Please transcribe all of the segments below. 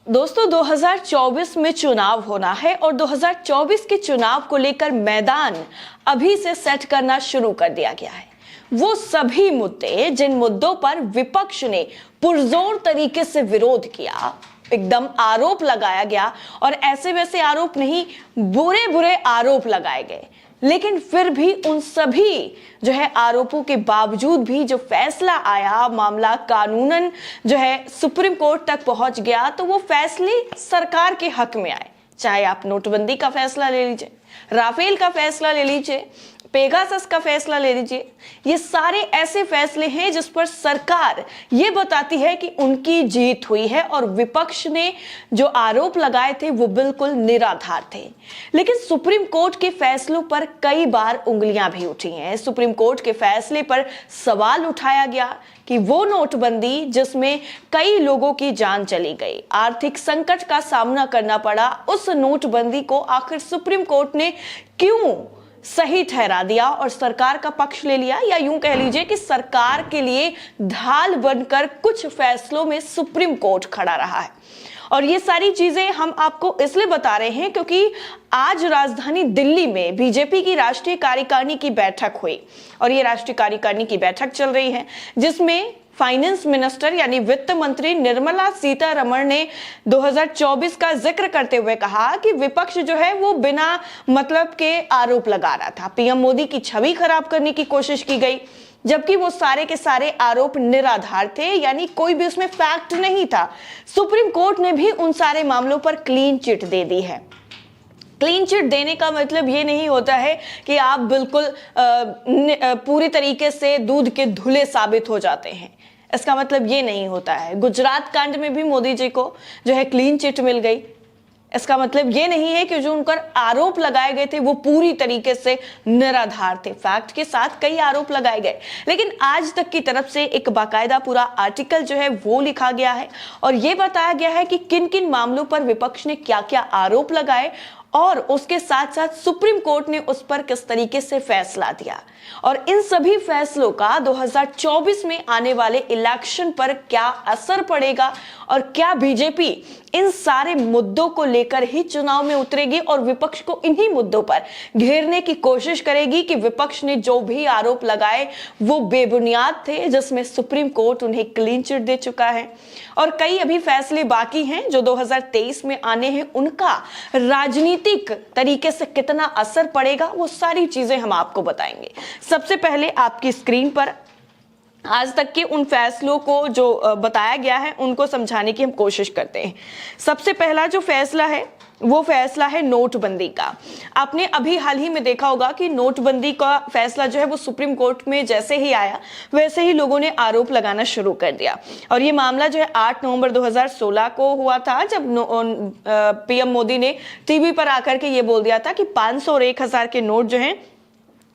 दोस्तों 2024 में चुनाव होना है और 2024 के चुनाव को लेकर मैदान अभी से सेट करना शुरू कर दिया गया है। वो सभी मुद्दे जिन मुद्दों पर विपक्ष ने पुरजोर तरीके से विरोध किया, एकदम आरोप लगाया गया, और ऐसे वैसे आरोप नहीं, बुरे बुरे आरोप लगाए गए, लेकिन फिर भी उन सभी जो है आरोपों के बावजूद भी जो फैसला आया, मामला कानूनन जो है सुप्रीम कोर्ट तक पहुंच गया, तो वो फैसले सरकार के हक में आए। चाहे आप नोटबंदी का फैसला ले लीजिए, राफेल का फैसला ले लीजिए, पेगासस का फैसला ले लीजिए, ये सारे ऐसे फैसले हैं जिस पर सरकार ये बताती है कि उनकी जीत हुई है और विपक्ष ने जो आरोप लगाए थे वो बिल्कुल निराधार थे। लेकिन सुप्रीम कोर्ट के फैसलों पर कई बार उंगलियां भी उठी हैं। सुप्रीम कोर्ट के फैसले पर सवाल उठाया गया कि वो नोटबंदी जिसमें कई लोगों की जान चली गई, आर्थिक संकट का सामना करना पड़ा, उस नोटबंदी को आखिर सुप्रीम कोर्ट ने क्यों सही ठहरा दिया और सरकार का पक्ष ले लिया, या यूं कह लीजिए कि सरकार के लिए ढाल बनकर कुछ फैसलों में सुप्रीम कोर्ट खड़ा रहा है। और ये सारी चीजें हम आपको इसलिए बता रहे हैं क्योंकि आज राजधानी दिल्ली में बीजेपी की राष्ट्रीय कार्यकारिणी की बैठक हुई, और ये राष्ट्रीय कार्यकारिणी की बैठक चल रही है जिसमें फाइनेंस मिनिस्टर यानी वित्त मंत्री निर्मला सीतारमण ने 2024 का जिक्र करते हुए कहा कि विपक्ष जो है वो बिना मतलब के आरोप लगा रहा था, पीएम मोदी की छवि खराब करने की कोशिश की गई, जबकि वो सारे के सारे आरोप निराधार थे, यानी कोई भी उसमें फैक्ट नहीं था। सुप्रीम कोर्ट ने भी उन सारे मामलों पर क्लीन चिट दे दी है। क्लीन चिट देने का मतलब ये नहीं होता है कि आप बिल्कुल पूरी तरीके से दूध के धुले साबित हो जाते हैं, इसका मतलब ये नहीं होता है। गुजरात कांड में भी मोदी जी को जो है क्लीन चिट मिल गई, इसका मतलब ये नहीं है कि जो उन पर आरोप लगाए गए थे वो पूरी तरीके से निराधार थे, फैक्ट के साथ कई आरोप लगाए गए। लेकिन आज तक की तरफ से एक बाकायदा पूरा आर्टिकल जो है वो लिखा गया है और ये बताया गया है कि किन किन मामलों पर विपक्ष ने क्या क्या आरोप लगाए और उसके साथ साथ सुप्रीम कोर्ट ने उस पर किस तरीके से फैसला दिया, और इन सभी फैसलों का 2024 में आने वाले इलेक्शन पर क्या असर पड़ेगा और क्या बीजेपी इन सारे मुद्दों को लेकर ही चुनाव में उतरेगी और विपक्ष को इन्हीं मुद्दों पर घेरने की कोशिश करेगी कि विपक्ष ने जो भी आरोप लगाए वो बेबुनियाद थे, जिसमें सुप्रीम कोर्ट उन्हें क्लीन चिट दे चुका है, और कई अभी फैसले बाकी हैं जो 2023 में आने हैं, उनका राजनीतिक तरीके से कितना असर पड़ेगा वो सारी चीजें हम आपको बताएंगे। सबसे पहले आपकी स्क्रीन पर आज तक के उन फैसलों को जो बताया गया है उनको समझाने की हम कोशिश करते हैं। सबसे पहला जो फैसला है वो फैसला है नोटबंदी का। आपने अभी हाल ही में देखा होगा कि नोटबंदी का फैसला जो है वो सुप्रीम कोर्ट में जैसे ही आया वैसे ही लोगों ने आरोप लगाना शुरू कर दिया, और ये मामला जो है 8 नवंबर 2016 को हुआ था, जब पीएम मोदी ने टीवी पर आकर के ये बोल दिया था कि 500 और 1000 के नोट जो हैं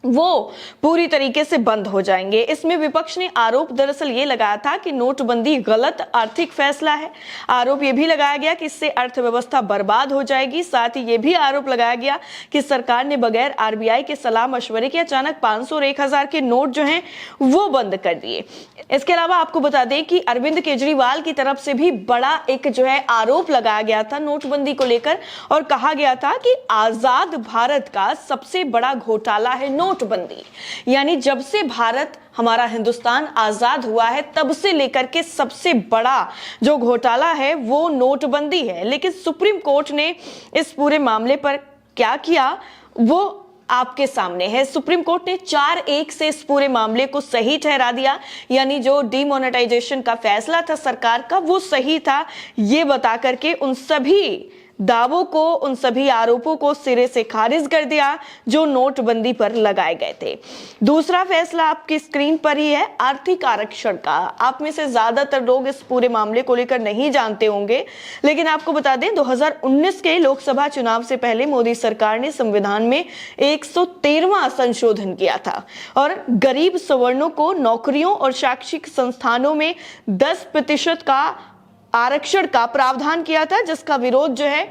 वो पूरी तरीके से बंद हो जाएंगे। इसमें विपक्ष ने आरोप दरअसल ये लगाया था कि नोटबंदी गलत आर्थिक फैसला है। आरोप ये भी लगाया गया कि इससे अर्थव्यवस्था बर्बाद हो जाएगी। साथ ही ये भी आरोप लगाया गया कि सरकार ने बगैर आरबीआई के सलाह मशवरे के अचानक 500 और 1000 के नोट जो हैं वो बंद कर दिए। इसके अलावा आपको बता दें कि अरविंद केजरीवाल की तरफ से भी बड़ा एक जो है आरोप लगाया गया था नोटबंदी को लेकर, और कहा गया था कि आजाद भारत का सबसे बड़ा घोटाला है नोटबंदी, यानी जब से भारत हमारा हिंदुस्तान आजाद हुआ है तब से लेकर के सबसे बड़ा जो घोटाला है वो नोटबंदी है। लेकिन सुप्रीम कोर्ट ने इस पूरे मामले पर क्या किया वो आपके सामने है। सुप्रीम कोर्ट ने 4-1 से इस पूरे मामले को सही ठहरा दिया, यानी जो डीमोनेटाइजेशन का फैसला था सरकार का वो सही था, ये बता करके उन सभी दावों को, उन सभी आरोपों को सिरे से खारिज कर दिया जो नोटबंदी पर लगाए गए थे। दूसरा फैसला आपकी स्क्रीन पर ही है, आर्थिक आरक्षण का। आप में से ज्यादातर लोग इस पूरे मामले को लेकर नहीं जानते होंगे, लेकिन आपको बता दें 2019 के लोकसभा चुनाव से पहले मोदी सरकार ने संविधान में 113वां संशोधन किया था और गरीब सवर्णों को नौकरियों और शैक्षिक संस्थानों में 10% का आरक्षण का प्रावधान किया था, जिसका विरोध जो है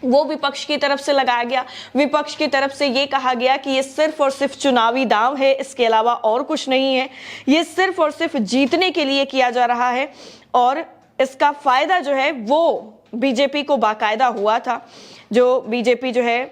वो विपक्ष की तरफ से लगाया गया। विपक्ष की तरफ से ये कहा गया कि ये सिर्फ और सिर्फ चुनावी दांव है, इसके अलावा और कुछ नहीं है, ये सिर्फ और सिर्फ जीतने के लिए किया जा रहा है और इसका फायदा जो है वो बीजेपी को बाकायदा हुआ था। जो बीजेपी जो है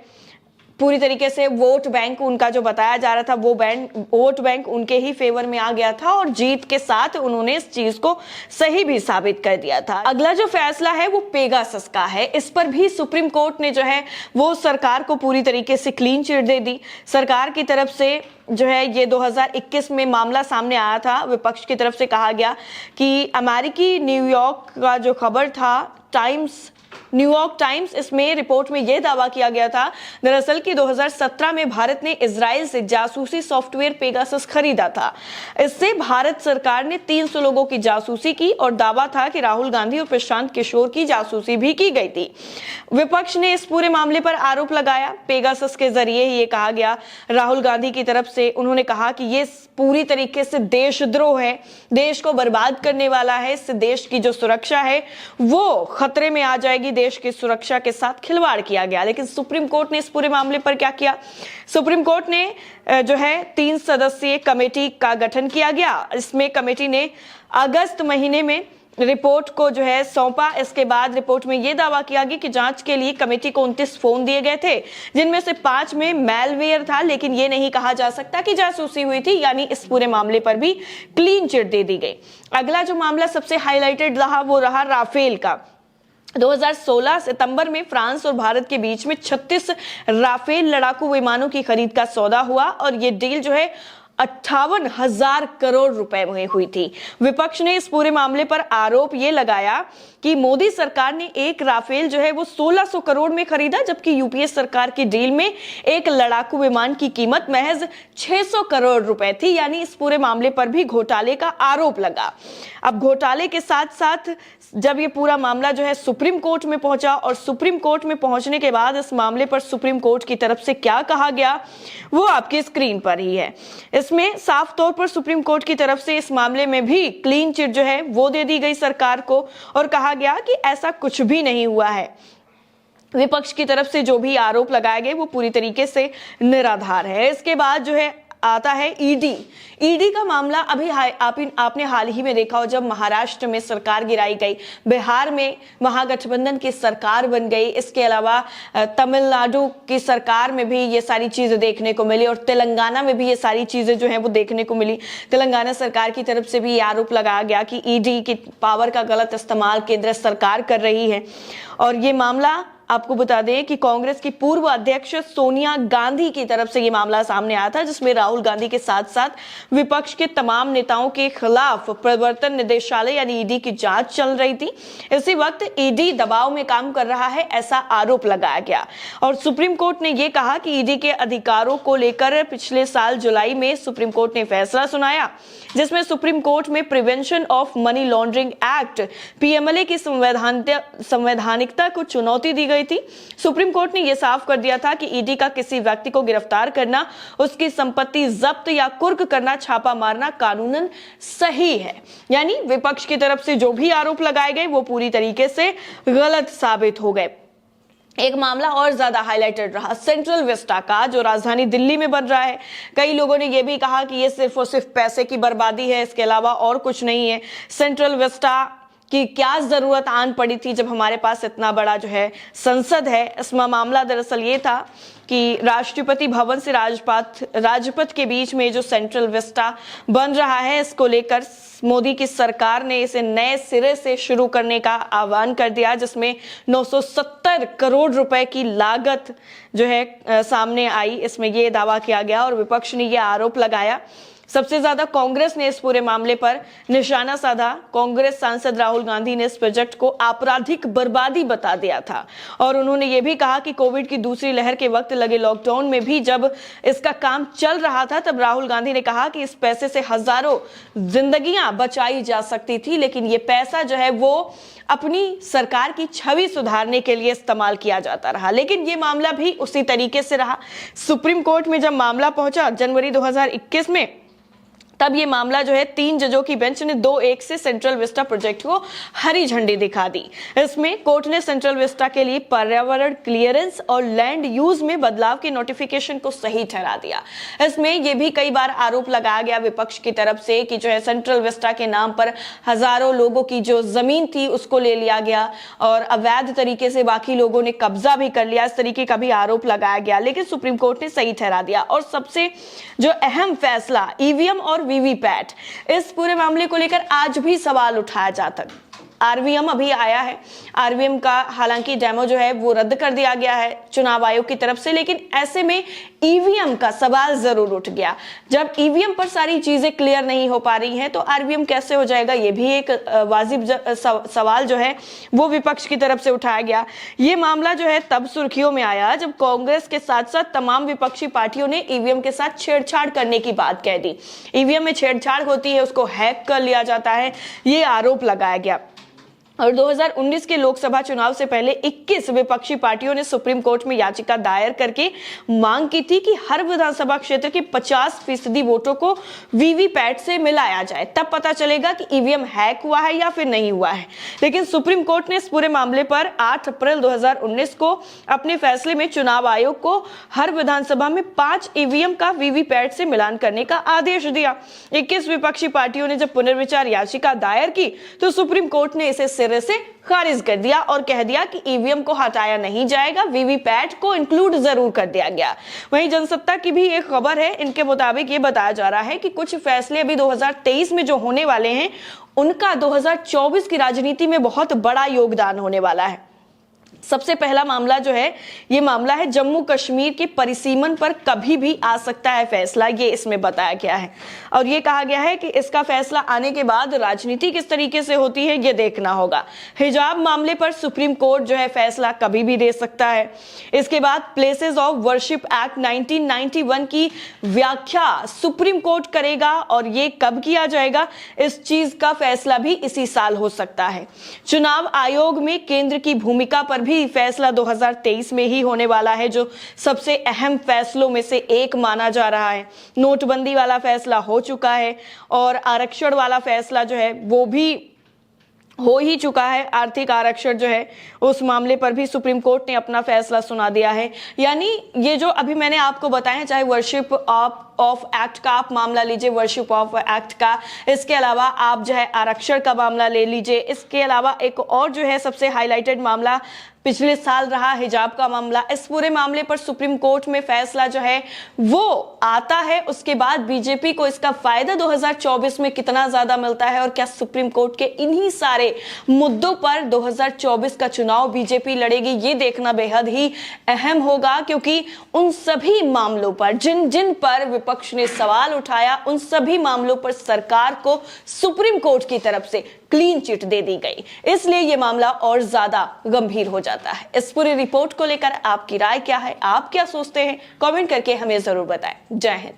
पूरी तरीके से वोट बैंक उनका जो बताया जा रहा था वो वोट बैंक उनके ही फेवर में आ गया था और जीत के साथ उन्होंने इस चीज को सही भी साबित कर दिया था। अगला जो फैसला है वो पेगासस का है। इस पर भी सुप्रीम कोर्ट ने जो है वो सरकार को पूरी तरीके से क्लीन चिट दे दी। सरकार की तरफ से जो है ये 2021 में मामला सामने आया था। विपक्ष की तरफ से कहा गया कि अमेरिकी न्यूयॉर्क का जो खबर था न्यूयॉर्क टाइम्स, इसमें रिपोर्ट में यह दावा किया गया था दरअसल कि 2017 में भारत ने इजराइल से जासूसी सॉफ्टवेयर पेगासस खरीदा था। इससे भारत सरकार ने 300 लोगों की जासूसी की और दावा था कि राहुल गांधी और प्रशांत किशोर की जासूसी भी की गई थी। विपक्ष ने इस पूरे मामले पर आरोप लगाया। पेगासस के जरिए ये कहा गया राहुल गांधी की तरफ से, उन्होंने कहा कि ये पूरी तरीके से देशद्रोह है, देश को बर्बाद करने वाला है, इससे देश की जो सुरक्षा है वो खतरे में आ जाएगी, देश की सुरक्षा के साथ खिलवाड़ किया गया। लेकिन सुप्रीम कोर्ट ने इस पूरे मामले पर क्या किया? सुप्रीम कोर्ट ने जो है 3 सदस्यीय कमेटी का गठन किया गया। इसमें कमेटी ने अगस्त महीने में रिपोर्ट को जो है सौंपा। इसके बाद रिपोर्ट में यह दावा किया गया कि जांच के लिए कमेटी को 29 फोन दिए गए थे, जिनमें से 5 में मैलवेयर था, लेकिन यह नहीं कहा जा सकता कि जासूसी हुई थी। यानी इस पूरे मामले पर भी क्लीन चिट दे दी गई। अगला जो मामला सबसे हाईलाइटेड रहा वो रहा राफेल का। 2016 सितंबर में फ्रांस और भारत के बीच में 36 राफेल लड़ाकू विमानों की खरीद का सौदा हुआ और ये डील जो है 58,000 करोड़ रुपए में हुई थी। विपक्ष ने इस पूरे मामले पर आरोप ये लगाया कि मोदी सरकार ने एक राफेल जो है वो 1600 करोड़ में खरीदा, जबकि यूपीए सरकार की डील में एक लड़ाकू विमान की कीमत महज 600 करोड़ रुपए थी। यानी इस पूरे मामले पर भी घोटाले का आरोप लगा। अब घोटाले के साथ साथ जब ये पूरा मामला जो है सुप्रीम कोर्ट में पहुंचा और सुप्रीम कोर्ट में पहुंचने के बाद इस मामले पर सुप्रीम कोर्ट की तरफ से क्या कहा गया वो आपकी स्क्रीन पर ही है। इसमें साफ तौर पर सुप्रीम कोर्ट की तरफ से इस मामले में भी क्लीन चिट जो है वो दे दी गई सरकार को और कहा गया कि ऐसा कुछ भी नहीं हुआ है। विपक्ष की तरफ से जो भी आरोप लगाए गए वो पूरी तरीके से निराधार है। इसके बाद जो है आता है ईडी का मामला। अभी आपने हाल ही में देखा हो जब महाराष्ट्र में सरकार गिराई गई, बिहार में महागठबंधन की सरकार बन गई, इसके अलावा तमिलनाडु की सरकार में भी ये सारी चीजें देखने को मिली और तेलंगाना में भी ये सारी चीजें जो है वो देखने को मिली। तेलंगाना सरकार की तरफ से भी ये आरोप लगाया गया कि ईडी की पावर का गलत इस्तेमाल केंद्र सरकार कर रही है। और ये मामला आपको बता दें कि कांग्रेस की पूर्व अध्यक्ष सोनिया गांधी की तरफ से यह मामला सामने आया था, जिसमें राहुल गांधी के साथ साथ विपक्ष के तमाम नेताओं के खिलाफ प्रवर्तन निदेशालय यानी ईडी की जांच चल रही थी। इसी वक्त ईडी दबाव में काम कर रहा है ऐसा आरोप लगाया गया और सुप्रीम कोर्ट ने यह कहा कि ईडी के अधिकारों को लेकर पिछले साल जुलाई में सुप्रीम कोर्ट ने फैसला सुनाया, जिसमें सुप्रीम कोर्ट में prevention of money laundering act PMLA की संवैधानिकता को चुनौती दी गई थी। सुप्रीम कोर्ट ने यह साफ कर दिया था कि ईडी का किसी व्यक्ति को गिरफ्तार करना, उसकी संपत्ति जब्त या कुर्क करना, छापा मारना कानूनन सही है। यानी विपक्ष की तरफ से जो भी आरोप लगाए गए वो पूरी तरीके से गलत साबित हो गए। एक मामला और ज्यादा हाईलाइटेड रहा सेंट्रल विस्टा का, जो राजधानी दिल्ली में बन रहा है। कई लोगों ने यह भी कहा कि यह सिर्फ और सिर्फ पैसे की बर्बादी है, इसके अलावा और कुछ नहीं है। सेंट्रल विस्टा कि क्या जरूरत आन पड़ी थी जब हमारे पास इतना बड़ा जो है संसद है। इसमें मामला दरअसल ये था कि राष्ट्रपति भवन से राजपथ के बीच में जो सेंट्रल विस्टा बन रहा है, इसको लेकर मोदी की सरकार ने इसे नए सिरे से शुरू करने का आह्वान कर दिया, जिसमें 970 करोड़ रुपए की लागत जो है सामने आई। इसमें यह दावा किया गया और विपक्ष ने यह आरोप लगाया। सबसे ज्यादा कांग्रेस ने इस पूरे मामले पर निशाना साधा। कांग्रेस सांसद राहुल गांधी ने इस प्रोजेक्ट को आपराधिक बर्बादी बता दिया था और उन्होंने ये भी कहा कि कोविड की दूसरी लहर के वक्त लगे लॉकडाउन में भी जब इसका काम चल रहा था, तब राहुल गांधी ने कहा कि इस पैसे से हजारों जिंदगियां बचाई जा सकती थी, लेकिन ये पैसा जो है वो अपनी सरकार की छवि सुधारने के लिए इस्तेमाल किया जाता रहा। लेकिन ये मामला भी उसी तरीके से रहा। सुप्रीम कोर्ट में जब मामला पहुंचा जनवरी 2021 में, तब ये मामला जो है 3 जजों की बेंच ने 2-1 से सेंट्रल विस्टा प्रोजेक्ट को हरी झंडी दिखा दी। इसमें कोर्ट ने सेंट्रल विस्टा के लिए पर्यावरण क्लियरेंस और लैंड यूज में बदलाव की नोटिफिकेशन को सही ठहरा दिया। इसमें यह भी कई बार आरोप लगाया गया विपक्ष की तरफ से कि जो है सेंट्रल विस्टा के नाम पर हजारों लोगों की जो जमीन थी उसको ले लिया गया और अवैध तरीके से बाकी लोगों ने कब्जा भी कर लिया, इस तरीके का भी आरोप लगाया गया। लेकिन सुप्रीम कोर्ट ने सही ठहरा दिया और सबसे जो अहम फैसला ईवीएम और वीवीपैट, इस पूरे मामले को लेकर आज भी सवाल उठाया जाता है। आरवीएम अभी आया है, आरवीएम का हालांकि डेमो जो है वो रद्द कर दिया गया है चुनाव आयोग की तरफ से, लेकिन ऐसे में ईवीएम का सवाल जरूर उठ गया। जब ईवीएम पर सारी चीजें क्लियर नहीं हो पा रही हैं तो आरवीएम कैसे हो जाएगा, ये भी एक वाजिब सवाल जो है वो विपक्ष की तरफ से उठाया गया। ये मामला जो है तब सुर्खियों में आया जब कांग्रेस के साथ साथ तमाम विपक्षी पार्टियों ने ईवीएम के साथ छेड़छाड़ करने की बात कह दी। ईवीएम में छेड़छाड़ होती है, उसको हैक कर लिया जाता है, ये आरोप लगाया गया। और 2019 के लोकसभा चुनाव से पहले 21 विपक्षी पार्टियों ने सुप्रीम कोर्ट में याचिका दायर करके मांग की थी कि हर विधानसभा क्षेत्र के 50% वोटों को वीवीपैट से मिलाया जाए, तब पता चलेगा कि ईवीएम हैक हुआ है या फिर नहीं हुआ है। लेकिन सुप्रीम कोर्ट ने इस पूरे मामले पर 8 अप्रैल 2019 को अपने फैसले में चुनाव आयोग को हर विधानसभा में 5 ईवीएम का वीवीपैट से मिलान करने का आदेश दिया। 21 विपक्षी पार्टियों ने जब पुनर्विचार याचिका दायर की तो सुप्रीम कोर्ट ने इसे सिरे से खारिज कर दिया और कह दिया कि ईवीएम को हटाया नहीं जाएगा, वीवीपैट को इंक्लूड जरूर कर दिया गया। वहीं जनसत्ता की भी एक खबर है, इनके मुताबिक ये बताया जा रहा है कि कुछ फैसले अभी 2023 में जो होने वाले हैं उनका 2024 की राजनीति में बहुत बड़ा योगदान होने वाला है। सबसे पहला मामला जो है ये मामला है जम्मू कश्मीर के परिसीमन पर कभी भी आ सकता है फैसला, ये इसमें बताया गया है। और ये कहा गया है कि इसका फैसला आने के बाद राजनीति किस तरीके से होती है ये देखना होगा। हिजाब मामले पर सुप्रीम कोर्ट जो है फैसला कभी भी दे सकता है। इसके बाद प्लेसेस ऑफ वर्शिप एक्ट 1991 की व्याख्या सुप्रीम कोर्ट करेगा और ये कब किया जाएगा, इस चीज का फैसला भी इसी साल हो सकता है। चुनाव आयोग में केंद्र की भूमिका पर भी फैसला 2023 में ही होने वाला है, जो सबसे अहम फैसलों में से एक माना जा रहा है। नोटबंदी वाला फैसला हो चुका है और आरक्षण वाला फैसला जो है वो भी हो ही चुका है। आर्थिक आरक्षण जो है उस मामले पर भी सुप्रीम कोर्ट ने अपना फैसला सुना दिया है। यानी ये जो अभी मैंने आपको बताया, चाहे वर्शिप ऑफ एक्ट का आप मामला लीजिए, वर्शिप ऑफ एक्ट का, इसके अलावा आप जो है आरक्षण का मामला ले लीजिए, इसके अलावा एक और जो है सबसे हाईलाइटेड मामला पिछले साल रहा हिजाब का मामला। इस पूरे मामले पर सुप्रीम कोर्ट में फैसला जो है वो आता है। उसके बाद बीजेपी को इसका फायदा 2024 में कितना ज्यादा मिलता है और क्या सुप्रीम कोर्ट के इन्हीं सारे मुद्दों पर 2024 का चुनाव बीजेपी लड़ेगी, ये देखना बेहद ही अहम होगा। क्योंकि उन सभी मामलों पर जिन जिन पर विपक्ष ने सवाल उठाया, उन सभी मामलों पर सरकार को सुप्रीम कोर्ट की तरफ से क्लीन चिट दे दी गई, इसलिए यह मामला और ज्यादा गंभीर हो जाता है। इस पूरी रिपोर्ट को लेकर आपकी राय क्या है, आप क्या सोचते हैं, कमेंट करके हमें जरूर बताएं। जय हिंद।